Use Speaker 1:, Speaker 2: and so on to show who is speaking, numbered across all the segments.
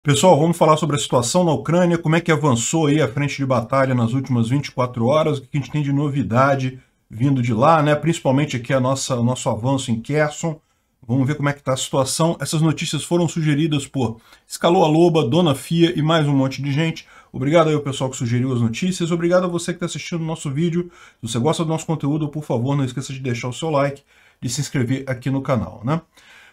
Speaker 1: Pessoal, vamos falar sobre a situação na Ucrânia, como é que avançou aí a frente de batalha nas últimas 24 horas, o que a gente tem de novidade vindo de lá, né? Principalmente aqui o nosso avanço em Kherson. Vamos ver como é que está a situação. Essas notícias foram sugeridas por Escalou a Loba, Dona Fia e mais um monte de gente. Obrigado aí ao pessoal que sugeriu as notícias. Obrigado a você que está assistindo o nosso vídeo. Se você gosta do nosso conteúdo, por favor, não esqueça de deixar o seu like, de se inscrever aqui no canal, né?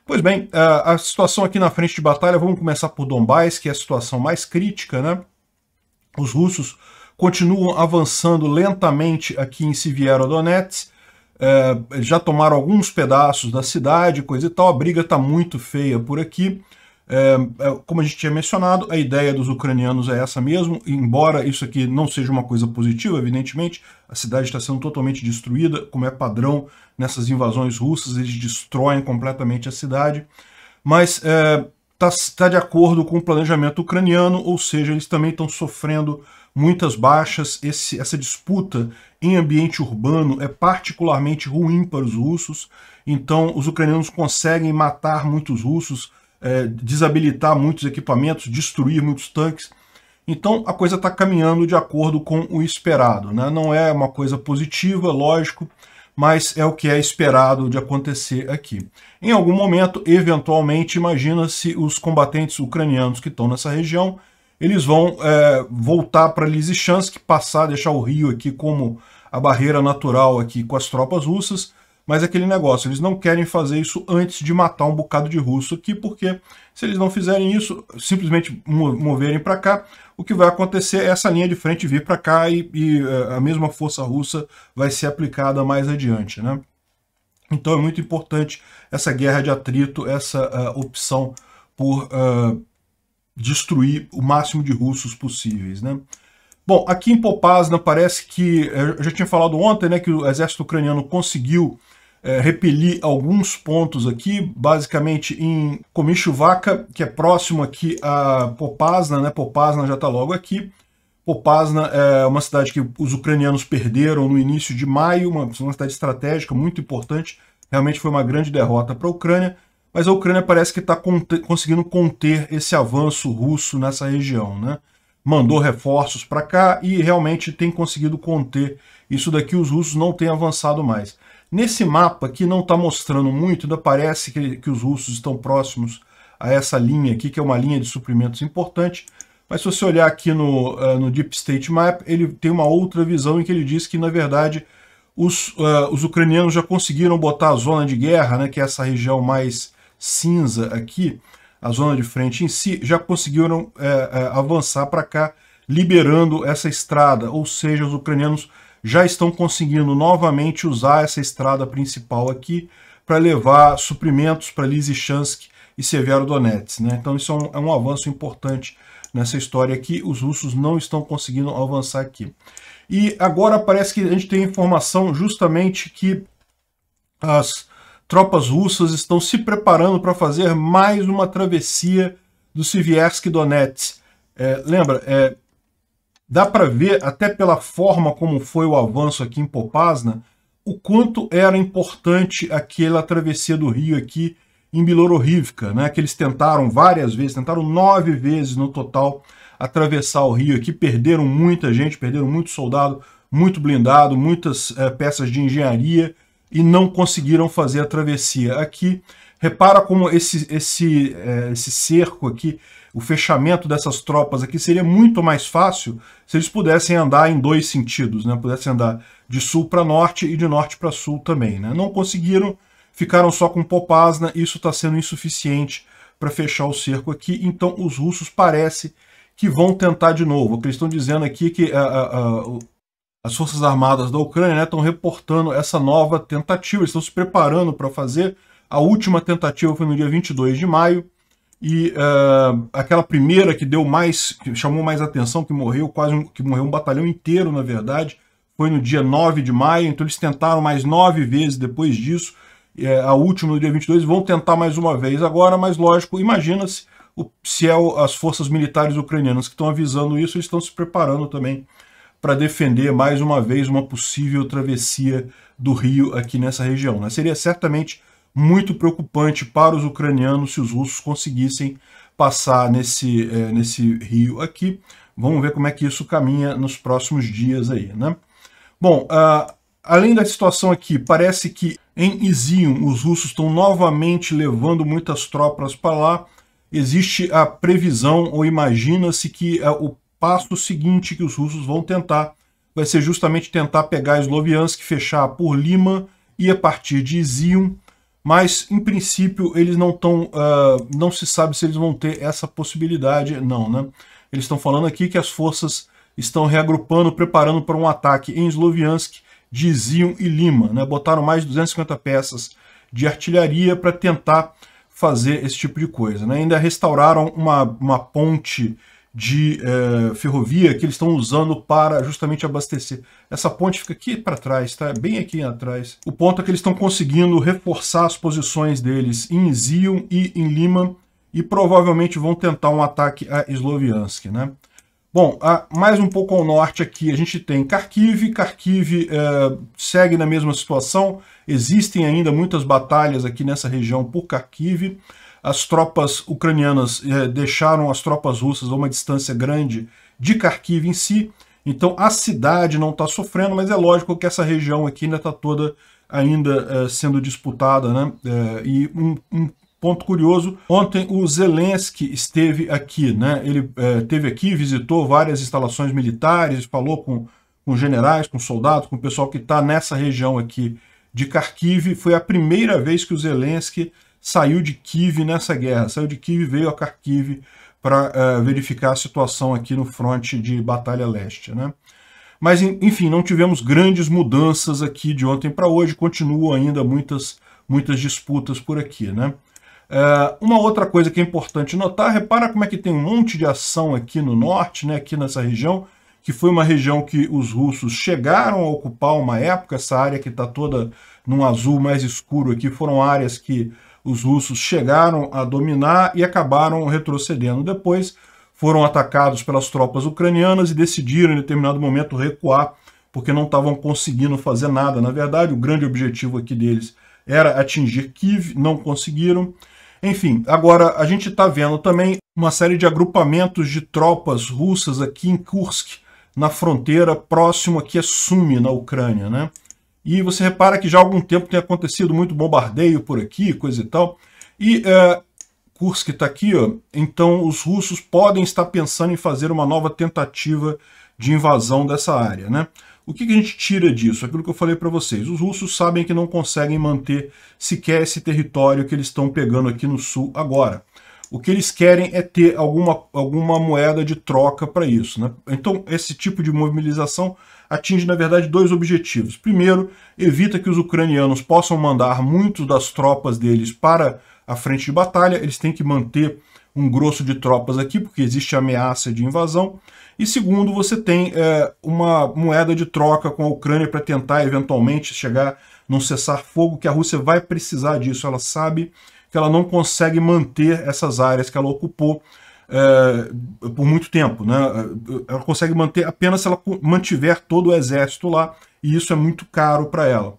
Speaker 1: Pois bem, a situação aqui na frente de batalha, vamos começar por Donbás, que é a situação mais crítica, né? Os russos continuam avançando lentamente aqui em Severodonetsk, já tomaram alguns pedaços da cidade, coisa e tal, a briga está muito feia por aqui. Como a gente tinha mencionado, a ideia dos ucranianos é essa mesmo, embora isso aqui não seja uma coisa positiva, evidentemente, a cidade está sendo totalmente destruída, como é padrão nessas invasões russas, eles destroem completamente a cidade, mas está de acordo com o planejamento ucraniano, ou seja, eles também estão sofrendo muitas baixas. Essa disputa em ambiente urbano é particularmente ruim para os russos, então os ucranianos conseguem matar muitos russos, desabilitar muitos equipamentos, destruir muitos tanques. Então a coisa está caminhando de acordo com o esperado, né? Não é uma coisa positiva, lógico, mas é o que é esperado de acontecer aqui. Em algum momento, eventualmente, imagina-se os combatentes ucranianos que estão nessa região, eles vão voltar para Lysychansk, deixar o rio aqui como a barreira natural aqui com as tropas russas, mas aquele negócio, eles não querem fazer isso antes de matar um bocado de russo aqui, porque se eles não fizerem isso, simplesmente moverem para cá, o que vai acontecer é essa linha de frente vir para cá e a mesma força russa vai ser aplicada mais adiante, né? Então é muito importante essa guerra de atrito, essa opção por destruir o máximo de russos possíveis, né? Bom, aqui em Popasna parece que, eu já tinha falado ontem, né, que o exército ucraniano conseguiu repelir alguns pontos aqui, basicamente em Komishuvaka, que é próximo aqui a Popasna, né? Popasna já está logo aqui. Popasna é uma cidade que os ucranianos perderam no início de maio, uma cidade estratégica muito importante, realmente foi uma grande derrota para a Ucrânia, mas a Ucrânia parece que está conseguindo conter esse avanço russo nessa região, né? Mandou reforços para cá e realmente tem conseguido conter isso daqui, os russos não têm avançado mais. Nesse mapa aqui não está mostrando muito, ainda parece que os russos estão próximos a essa linha aqui, que é uma linha de suprimentos importante, mas se você olhar aqui no Deep State Map, ele tem uma outra visão em que ele diz que, na verdade, os ucranianos já conseguiram botar a zona de guerra, né, que é essa região mais cinza aqui, a zona de frente em si, já conseguiram avançar para cá, liberando essa estrada, ou seja, os ucranianos já estão conseguindo novamente usar essa estrada principal aqui para levar suprimentos para Lysychansk e Severodonetsk, né? Então isso é um avanço importante nessa história aqui, os russos não estão conseguindo avançar aqui. E agora parece que a gente tem informação justamente que as tropas russas estão se preparando para fazer mais uma travessia do Sieviersk Donetsk. Lembra, dá para ver, até pela forma como foi o avanço aqui em Popasna, o quanto era importante aquela travessia do rio aqui em Bilororivka, né, que eles tentaram várias vezes, tentaram 9 vezes no total atravessar o rio aqui, perderam muita gente, perderam muito soldado, muito blindado, muitas peças de engenharia, e não conseguiram fazer a travessia. Aqui, repara como esse cerco aqui, o fechamento dessas tropas aqui seria muito mais fácil se eles pudessem andar em dois sentidos, né? Pudessem andar de sul para norte e de norte para sul também, né? Não conseguiram, ficaram só com Popasna, isso está sendo insuficiente para fechar o cerco aqui, então os russos parece que vão tentar de novo. O que eles estão dizendo aqui é que as Forças Armadas da Ucrânia estão reportando essa nova tentativa, eles estão se preparando para fazer. A última tentativa foi no dia 22 de maio, e aquela primeira que chamou mais atenção, que morreu um batalhão inteiro, na verdade, foi no dia 9 de maio, então eles tentaram mais 9 vezes depois disso, a última no dia 22, vão tentar mais uma vez agora, mas lógico, imagina-se se as forças militares ucranianas que estão avisando isso, eles estão se preparando também para defender mais uma vez uma possível travessia do rio aqui nessa região, né? Seria certamente muito preocupante para os ucranianos se os russos conseguissem passar nesse rio aqui. Vamos ver como é que isso caminha nos próximos dias aí, né? Bom, além da situação aqui, parece que em Izium os russos estão novamente levando muitas tropas para lá. Existe a previsão, ou imagina-se que o passo seguinte que os russos vão tentar vai ser justamente tentar pegar Sloviansk, fechar por Lima e a partir de Izium, mas em princípio eles não estão, não se sabe se eles vão ter essa possibilidade, não, né? Eles estão falando aqui que as forças estão reagrupando, preparando para um ataque em Sloviansk, de Izium e Lima, né? Botaram mais de 250 peças de artilharia para tentar fazer esse tipo de coisa, né? Ainda restauraram uma ponte de ferrovia que eles estão usando para justamente abastecer. Essa ponte fica aqui para trás, tá? Bem aqui atrás. O ponto é que eles estão conseguindo reforçar as posições deles em Izium e em Lima e provavelmente vão tentar um ataque a Sloviansk, né? Bom, mais um pouco ao norte aqui a gente tem Kharkiv. Kharkiv segue na mesma situação. Existem ainda muitas batalhas aqui nessa região por Kharkiv. As tropas ucranianas deixaram as tropas russas a uma distância grande de Kharkiv em si. Então a cidade não está sofrendo, mas é lógico que essa região aqui ainda está toda sendo disputada, né? E um ponto curioso, ontem o Zelensky esteve aqui, né? Ele esteve aqui, visitou várias instalações militares, falou com generais, com soldados, com o pessoal que está nessa região aqui de Kharkiv. Foi a primeira vez que o Zelensky saiu de Kiev nessa guerra. Saiu de Kiev e veio a Kharkiv para verificar a situação aqui no fronte de Batalha Leste, né? Mas, enfim, não tivemos grandes mudanças aqui de ontem para hoje. Continuam ainda muitas disputas por aqui, né? Uma outra coisa que é importante notar, repara como é que tem um monte de ação aqui no norte, né, aqui nessa região, que foi uma região que os russos chegaram a ocupar uma época. Essa área que está toda num azul mais escuro aqui, foram áreas que os russos chegaram a dominar e acabaram retrocedendo. Depois foram atacados pelas tropas ucranianas e decidiram em determinado momento recuar, porque não estavam conseguindo fazer nada. Na verdade, o grande objetivo aqui deles era atingir Kiev, não conseguiram. Enfim, agora a gente está vendo também uma série de agrupamentos de tropas russas aqui em Kursk, na fronteira, próximo aqui a Sumy, na Ucrânia, né? E você repara que já há algum tempo tem acontecido muito bombardeio por aqui, coisa e tal. E Kursk está aqui, ó. Então os russos podem estar pensando em fazer uma nova tentativa de invasão dessa área, né? O que a gente tira disso? Aquilo que eu falei para vocês. Os russos sabem que não conseguem manter sequer esse território que eles estão pegando aqui no sul agora. O que eles querem é ter alguma moeda de troca para isso, né? Então, esse tipo de mobilização atinge, na verdade, dois objetivos. Primeiro, evita que os ucranianos possam mandar muitas das tropas deles para a frente de batalha. Eles têm que manter um grosso de tropas aqui, porque existe ameaça de invasão. E segundo, você tem uma moeda de troca com a Ucrânia para tentar, eventualmente, chegar num cessar-fogo, que a Rússia vai precisar disso. Ela sabe que ela não consegue manter essas áreas que ela ocupou por muito tempo, né? Ela consegue manter apenas se ela mantiver todo o exército lá, e isso é muito caro para ela.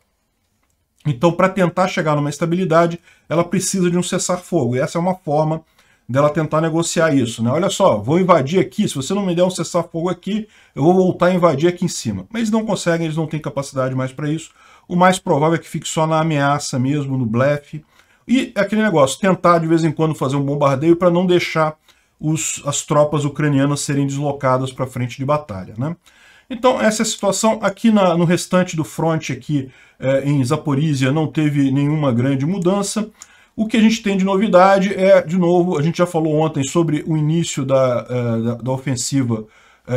Speaker 1: Então, para tentar chegar numa estabilidade, ela precisa de um cessar-fogo, e essa é uma forma dela tentar negociar isso, né? Olha só, vou invadir aqui, se você não me der um cessar-fogo aqui, eu vou voltar a invadir aqui em cima. Mas eles não conseguem, eles não têm capacidade mais para isso. O mais provável é que fique só na ameaça mesmo, no blefe. E aquele negócio, tentar de vez em quando fazer um bombardeio para não deixar as tropas ucranianas serem deslocadas para a frente de batalha, né? Então essa é a situação. Aqui no restante do fronte aqui em Zaporizhia não teve nenhuma grande mudança. O que a gente tem de novidade é, de novo, a gente já falou ontem sobre o início da ofensiva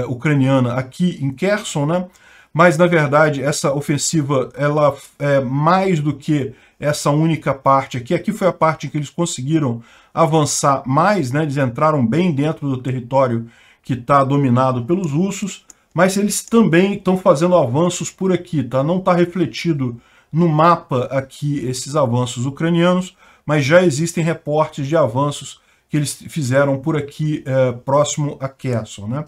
Speaker 1: ucraniana aqui em Kherson, né? Mas, na verdade, essa ofensiva ela é mais do que essa única parte aqui. Aqui foi a parte em que eles conseguiram avançar mais, né? Eles entraram bem dentro do território que está dominado pelos russos, mas eles também estão fazendo avanços por aqui, tá? Não está refletido no mapa aqui esses avanços ucranianos, mas já existem reportes de avanços que eles fizeram por aqui próximo a Kherson, né?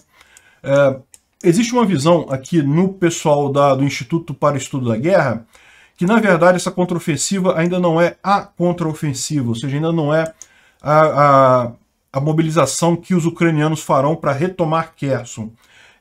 Speaker 1: Existe uma visão aqui no pessoal do Instituto para o Estudo da Guerra que, na verdade, essa contraofensiva ainda não é a contraofensiva, ou seja, ainda não é a mobilização que os ucranianos farão para retomar Kherson.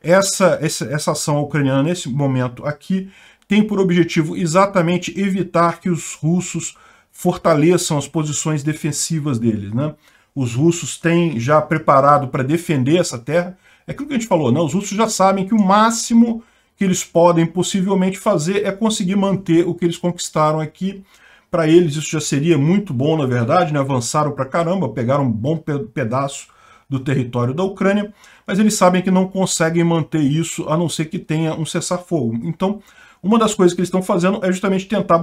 Speaker 1: Essa ação ucraniana, nesse momento aqui, tem por objetivo exatamente evitar que os russos fortaleçam as posições defensivas deles, né? Os russos têm já preparado para defender essa terra. É aquilo que a gente falou, né? Os russos já sabem que o máximo que eles podem possivelmente fazer é conseguir manter o que eles conquistaram aqui. Para eles isso já seria muito bom, na verdade, né? Avançaram para caramba, pegaram um bom pedaço do território da Ucrânia, mas eles sabem que não conseguem manter isso a não ser que tenha um cessar-fogo. Então, uma das coisas que eles estão fazendo é justamente tentar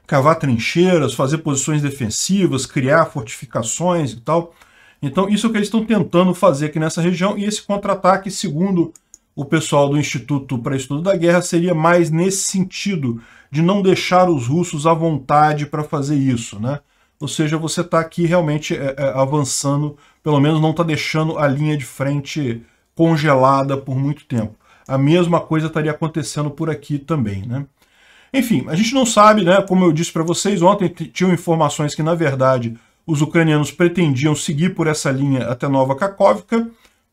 Speaker 1: cavar trincheiras, fazer posições defensivas, criar fortificações e tal. Então isso é o que eles estão tentando fazer aqui nessa região, e esse contra-ataque, segundo o pessoal do Instituto para Estudo da Guerra, seria mais nesse sentido, de não deixar os russos à vontade para fazer isso, né? Ou seja, você está aqui realmente avançando, pelo menos não está deixando a linha de frente congelada por muito tempo. A mesma coisa estaria acontecendo por aqui também, né? Enfim, a gente não sabe, né? Como eu disse para vocês, ontem tinham informações que, na verdade, os ucranianos pretendiam seguir por essa linha até Nova Kakhovka.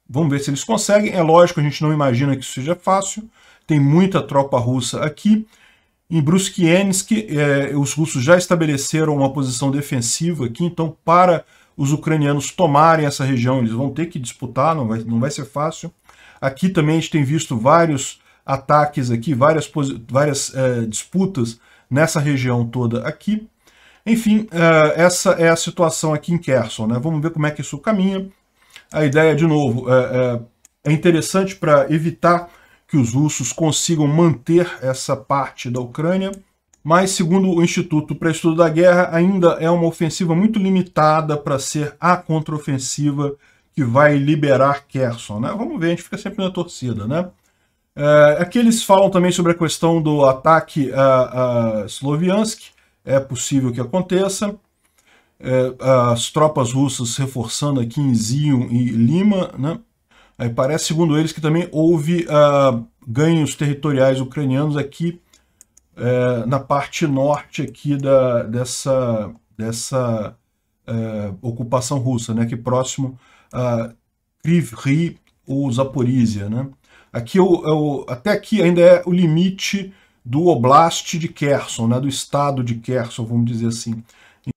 Speaker 1: Vamos ver se eles conseguem. É lógico, a gente não imagina que isso seja fácil. Tem muita tropa russa aqui. Em Bruskiensk, os russos já estabeleceram uma posição defensiva aqui, então para os ucranianos tomarem essa região, eles vão ter que disputar, não vai ser fácil. Aqui também a gente tem visto vários ataques aqui, várias disputas nessa região toda aqui. Enfim, essa é a situação aqui em Kherson, né? Vamos ver como é que isso caminha. A ideia, de novo, é interessante para evitar que os russos consigam manter essa parte da Ucrânia, mas, segundo o Instituto para Estudo da Guerra, ainda é uma ofensiva muito limitada para ser a contraofensiva que vai liberar Kherson, né? Vamos ver, a gente fica sempre na torcida, né? Aqui eles falam também sobre a questão do ataque a Sloviansk. É possível que aconteça. As tropas russas reforçando aqui em Zion e Lima, né? Aí parece, segundo eles, que também houve ganhos territoriais ucranianos aqui na parte norte aqui dessa ocupação russa, né? Aqui próximo a Kryvyi ou Zaporizhia, né? Aqui até aqui ainda é o limite do Oblast de Kherson, né? Do estado de Kherson, vamos dizer assim.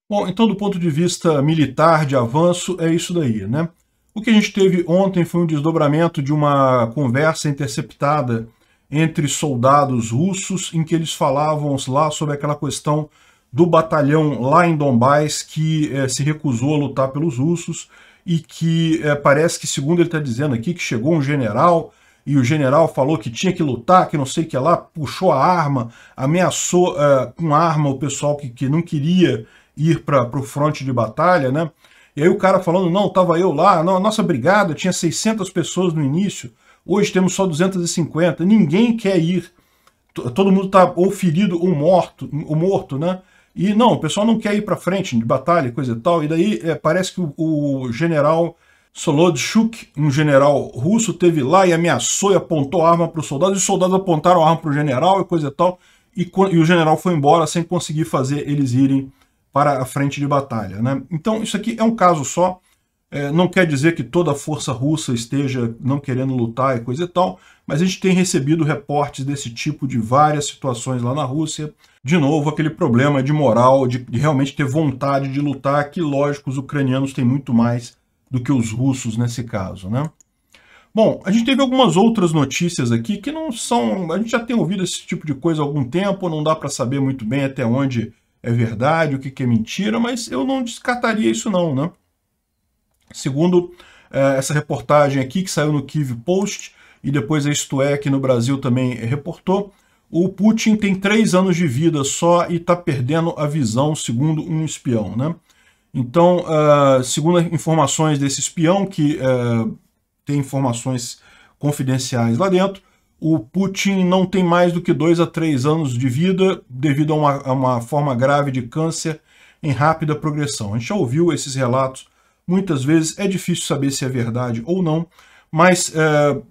Speaker 1: Bom, então do ponto de vista militar, de avanço, é isso daí, né? O que a gente teve ontem foi um desdobramento de uma conversa interceptada entre soldados russos, em que eles falavam lá sobre aquela questão do batalhão lá em Donbás que se recusou a lutar pelos russos e que parece que, segundo ele está dizendo aqui, que chegou um general e o general falou que tinha que lutar, que não sei o que lá, puxou a arma, ameaçou com arma o pessoal que não queria ir para o fronte de batalha, né? E aí o cara falando, não, estava eu lá, não, a nossa brigada tinha 600 pessoas no início, hoje temos só 250, ninguém quer ir, todo mundo está ou ferido ou morto, né? E não, o pessoal não quer ir para frente de batalha e coisa e tal, e daí parece que o general Solodchuk, um general russo, teve lá e ameaçou e apontou arma para os soldados, e os soldados apontaram arma para o general e coisa e tal, e o general foi embora sem conseguir fazer eles irem para a frente de batalha, né? Então isso aqui é um caso só, não quer dizer que toda a força russa esteja não querendo lutar e coisa e tal, mas a gente tem recebido reportes desse tipo de várias situações lá na Rússia. De novo, aquele problema de moral, de realmente ter vontade de lutar, que lógico, os ucranianos têm muito mais do que os russos nesse caso, né? Bom, a gente teve algumas outras notícias aqui que não são... A gente já tem ouvido esse tipo de coisa há algum tempo, não dá para saber muito bem até onde é verdade, o que é mentira, mas eu não descartaria isso não, né? Segundo essa reportagem aqui, que saiu no Kyiv Post, e depois a Isto É aqui no Brasil também reportou, o Putin tem 3 anos de vida só e está perdendo a visão, segundo um espião, né? Então, segundo informações desse espião, que tem informações confidenciais lá dentro, o Putin não tem mais do que 2 a 3 anos de vida devido a uma forma grave de câncer em rápida progressão. A gente já ouviu esses relatos muitas vezes, é difícil saber se é verdade ou não, mas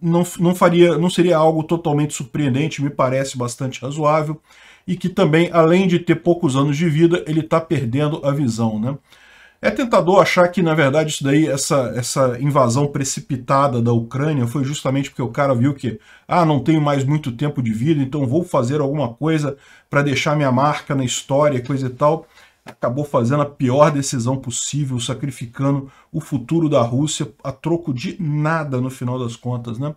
Speaker 1: não seria algo totalmente surpreendente, me parece bastante razoável, e que também, além de ter poucos anos de vida, ele está perdendo a visão, né? É tentador achar que, na verdade, isso daí, essa invasão precipitada da Ucrânia foi justamente porque o cara viu que, não tenho mais muito tempo de vida, então vou fazer alguma coisa para deixar minha marca na história, coisa e tal. Acabou fazendo a pior decisão possível, sacrificando o futuro da Rússia a troco de nada, no final das contas, né?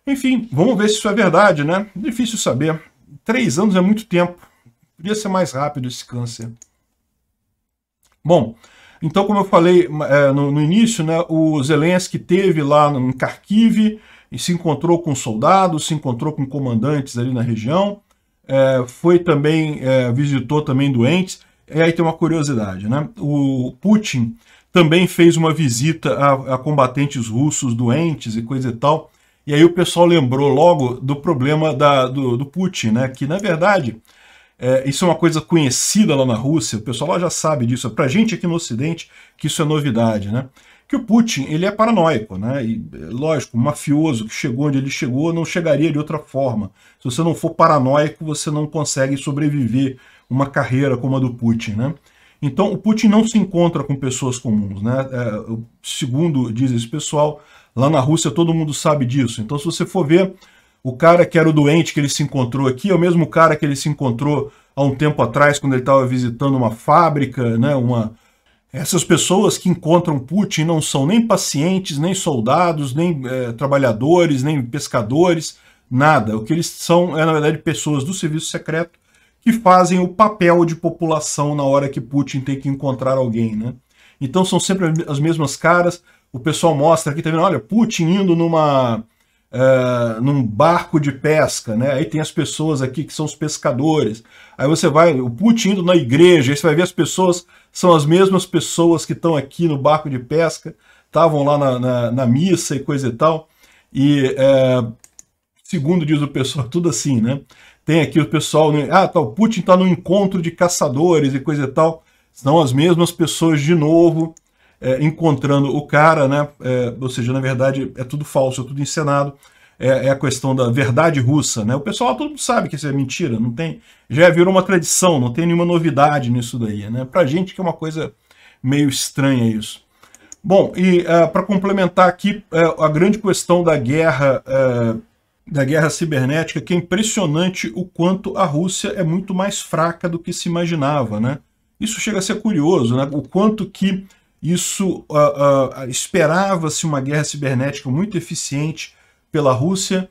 Speaker 1: Enfim, vamos ver se isso é verdade, né? Difícil saber. 3 anos é muito tempo. Podia ser mais rápido esse câncer. Bom, então, como eu falei no início, né, o Zelensky esteve lá em Kharkiv e se encontrou com soldados, se encontrou com comandantes ali na região, foi também, visitou também doentes. E aí tem uma curiosidade, né? O Putin também fez uma visita a combatentes russos doentes e coisa e tal, e aí o pessoal lembrou logo do problema do Putin, né? Que, na verdade, isso é uma coisa conhecida lá na Rússia, o pessoal lá já sabe disso, pra gente aqui no Ocidente que isso é novidade, né? Que o Putin, ele é paranoico, né? E, lógico, um mafioso que chegou onde ele chegou não chegaria de outra forma. Se você não for paranoico, você não consegue sobreviver uma carreira como a do Putin, né? Então, o Putin não se encontra com pessoas comuns, né? Segundo diz esse pessoal, lá na Rússia todo mundo sabe disso. Então, se você for ver, o cara que era o doente que ele se encontrou aqui é o mesmo cara que ele se encontrou há um tempo atrás, quando ele estava visitando uma fábrica, né? Essas pessoas que encontram Putin não são nem pacientes, nem soldados, nem trabalhadores, nem pescadores, nada. O que eles são na verdade, pessoas do serviço secreto que fazem o papel de população na hora que Putin tem que encontrar alguém, né? Então são sempre as mesmas caras. O pessoal mostra aqui, tá vendo? Olha, Putin indo num barco de pesca, né? Aí tem as pessoas aqui que são os pescadores. Aí você vai, o Putin indo na igreja, aí você vai ver as pessoas, são as mesmas pessoas que estão aqui no barco de pesca, estavam lá na missa e coisa e tal. E, segundo diz o pessoal, tudo assim, né? Tem aqui o pessoal, o Putin está no encontro de caçadores e coisa e tal. São as mesmas pessoas de novo encontrando o cara, né? Ou seja, na verdade é tudo falso, é tudo encenado. É a questão da verdade russa, né? O pessoal todo mundo sabe que isso é mentira, não tem, já virou uma tradição, não tem nenhuma novidade nisso daí, né? Pra gente que é uma coisa meio estranha isso. Bom, e para complementar aqui, a grande questão da guerra cibernética, que é impressionante o quanto a Rússia é muito mais fraca do que se imaginava, né? Isso chega a ser curioso, né? O quanto que isso esperava-se uma guerra cibernética muito eficiente pela Rússia.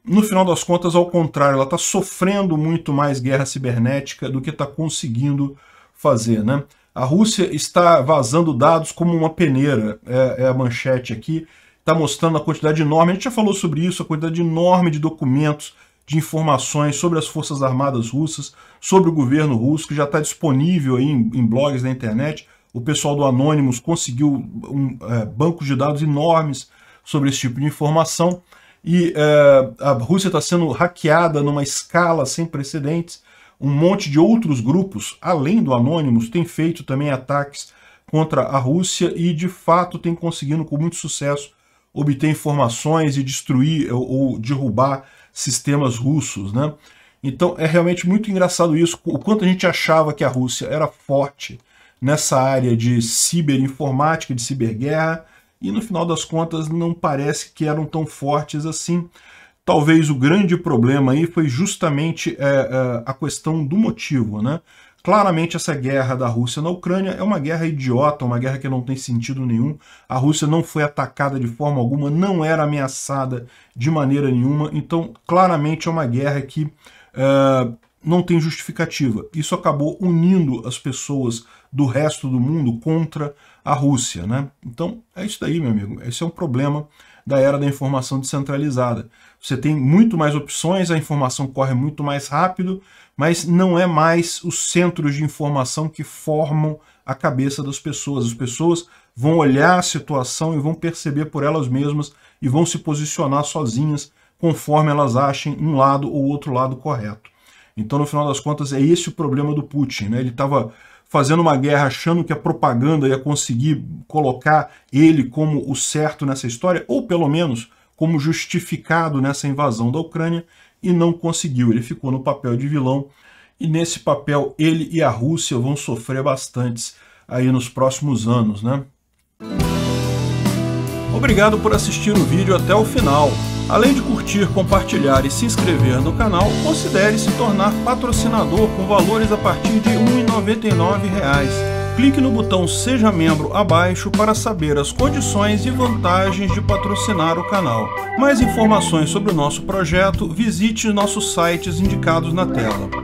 Speaker 1: No final das contas, ao contrário, ela está sofrendo muito mais guerra cibernética do que está conseguindo fazer, né? A Rússia está vazando dados como uma peneira, é a manchete aqui, está mostrando a quantidade enorme, a gente já falou sobre isso, a quantidade enorme de documentos, de informações sobre as Forças Armadas russas, sobre o governo russo, que já está disponível aí em blogs na internet. O pessoal do Anonymous conseguiu bancos de dados enormes sobre esse tipo de informação, e a Rússia está sendo hackeada numa escala sem precedentes. Um monte de outros grupos, além do Anonymous, tem feito também ataques contra a Rússia e, de fato, tem conseguido, com muito sucesso, obter informações e destruir ou derrubar sistemas russos, né? Então é realmente muito engraçado isso, o quanto a gente achava que a Rússia era forte nessa área de ciberinformática, de ciberguerra, e no final das contas não parece que eram tão fortes assim. Talvez o grande problema aí foi justamente a questão do motivo, né? Claramente essa guerra da Rússia na Ucrânia é uma guerra idiota, uma guerra que não tem sentido nenhum. A Rússia não foi atacada de forma alguma, não era ameaçada de maneira nenhuma, então claramente é uma guerra que não tem justificativa. Isso acabou unindo as pessoas do resto do mundo contra a Rússia, né? Então é isso daí, meu amigo. Esse é um problema da era da informação descentralizada. Você tem muito mais opções, a informação corre muito mais rápido, mas não é mais os centros de informação que formam a cabeça das pessoas. As pessoas vão olhar a situação e vão perceber por elas mesmas e vão se posicionar sozinhas conforme elas achem um lado ou outro lado correto. Então, no final das contas, é esse o problema do Putin, né? Ele estava fazendo uma guerra achando que a propaganda ia conseguir colocar ele como o certo nessa história, ou pelo menos como justificado nessa invasão da Ucrânia, e não conseguiu. Ele ficou no papel de vilão, e nesse papel ele e a Rússia vão sofrer bastantes aí nos próximos anos, né? Obrigado por assistir o vídeo até o final. Além de curtir, compartilhar e se inscrever no canal, considere se tornar patrocinador com valores a partir de R$ 1,99. Clique no botão Seja Membro abaixo para saber as condições e vantagens de patrocinar o canal. Mais informações sobre o nosso projeto, visite nossos sites indicados na tela.